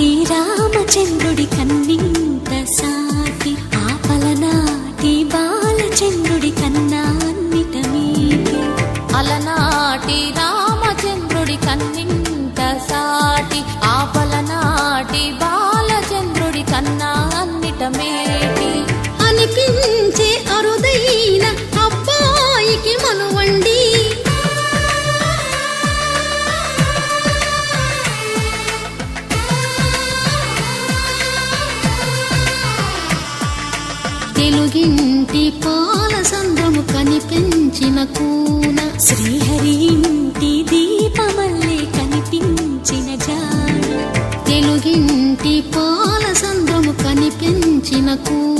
అలనాటి రామచంద్రుడి కన్నింత సాటి ఆపలనాటి బాలచంద్రుడి కన్నా అన్నిట మీటి అలనాటి రామచంద్రుడి కన్నింత సాటి ఆపలనాటి బాలచంద్రుడి కన్నా అన్నిట మేటి అనిపించే అరుదైన అబ్బాయికి మనువండి తెలుగింటి పాలసంద్రము కనిపించిన కూన శ్రీహరి ఇంటి దీపమల్లే కనిపించిన జాన తెలుగింటి పాలసంద్రము కనిపించిన కూన